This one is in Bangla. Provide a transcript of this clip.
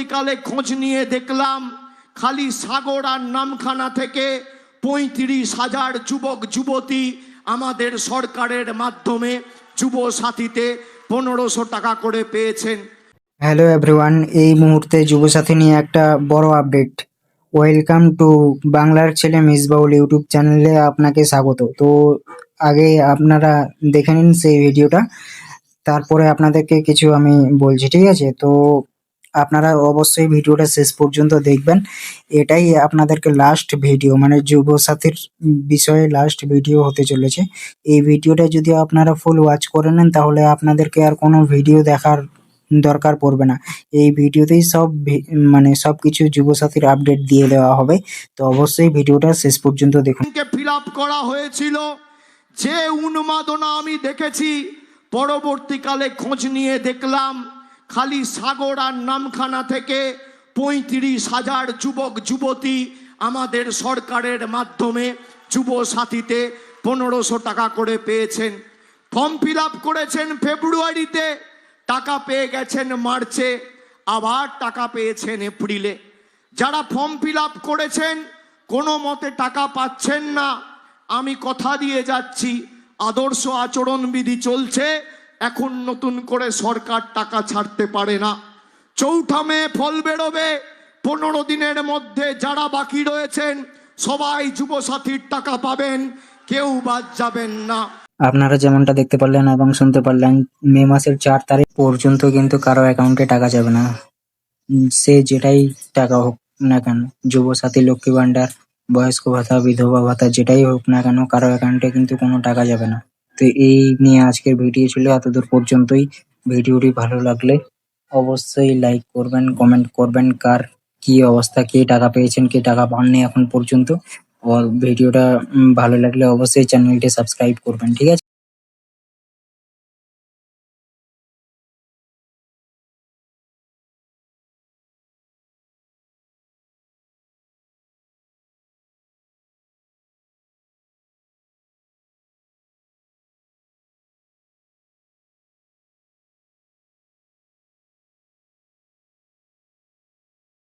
পরবর্তীকালে খোঁজ নিয়ে দেখলাম খালি সাগর আর নামখানা থেকে ৩৫,০০০ যুবক যুবতী আমাদের সরকারের মাধ্যমে যুব সাথীতে ১৫০০ টাকা করে পেয়েছেন। হ্যালো এভরিওয়ান, এই মুহূর্তে যুবসাথী নিয়ে একটা বড় আপডেট। ওয়েলকাম টু বাংলার ছেলে মিসবাউল ইউটিউব চ্যানেলে আপনাকে স্বাগত। তো আগে আপনারা দেখে নিন সেই ভিডিওটা, তারপরে আপনাদেরকে কিছু আমি বলছি, ঠিক আছে? তো আপনারা অবশ্যই ভিডিওটা শেষ পর্যন্ত দেখবেন। এটাই আপনাদেরকে লাস্ট ভিডিও, মানে যুবসাথীর বিষয়ে লাস্ট ভিডিও হতে চলেছে। এই ভিডিওটা যদি আপনারা ফুল ওয়াচ করে নেন তাহলে আপনাদেরকে আর কোনো ভিডিও দেখার দরকার পড়বে না। এই ভিডিওতেই মানে সবকিছু যুবসাথীর আপডেট দিয়ে দেওয়া হবে। তো অবশ্যই ভিডিওটা শেষ পর্যন্ত দেখুন। ফিল আপ করা হয়েছিল, যে উন্মাদনা আমি দেখেছি, পরবর্তীকালে খোঁজ নিয়ে দেখলাম খালি সাগর আর নামখানা থেকে ৩৫,০০০ যুবক যুবতী আমাদের সরকারের মাধ্যমে যুব সাথীতে ১৫০০ টাকা করে পেয়েছেন। ফর্ম ফিল আপ করেছেন ফেব্রুয়ারিতে, টাকা পেয়ে গেছেন মার্চে, আবার টাকা পেয়েছেন এপ্রিলে। যারা ফর্ম ফিল আপ করেছেন কোনো মতে টাকা পাচ্ছেন না, আমি কথা দিয়ে যাচ্ছি, আদর্শ আচরণবিধি চলছে, এখন নতুন করে সরকার টাকা ছাড়তে পারে না। ৪ঠা মে ফল বেরোবে, ১৫ দিনের মধ্যে যারা বাকি রয়েছেন সবাই যুবসাথীর টাকা পাবেন, কেউ বাদ যাবেন না। আপনারা যেমনটা দেখতে পারলেন এবং শুনতে পারলেন, মে মাসের ৪ তারিখ পর্যন্ত কিন্তু কারো অ্যাকাউন্টে টাকা যাবে না। সে যেটাই টাকা হোক না কেন, যুবসাথী, লক্ষ্মী ভান্ডার, বয়স্ক ভাতা, বিধবা ভাতা, যেটাই হোক না কেন, কারো অ্যাকাউন্টে কিন্তু কোনো টাকা যাবে না। তো এই নিয়ে আজকের ভিডিও ছিল, এতদূর পর্যন্তই। ভিডিওটি ভালো লাগলে অবশ্যই লাইক করবেন, কমেন্ট করবেন কার কি অবস্থা, কে টাকা পেয়েছেন, কে টাকা পাননি এখন পর্যন্ত। ভিডিওটা ভালো লাগলে অবশ্যই চ্যানেলটি সাবস্ক্রাইব করবেন, ঠিক আছে?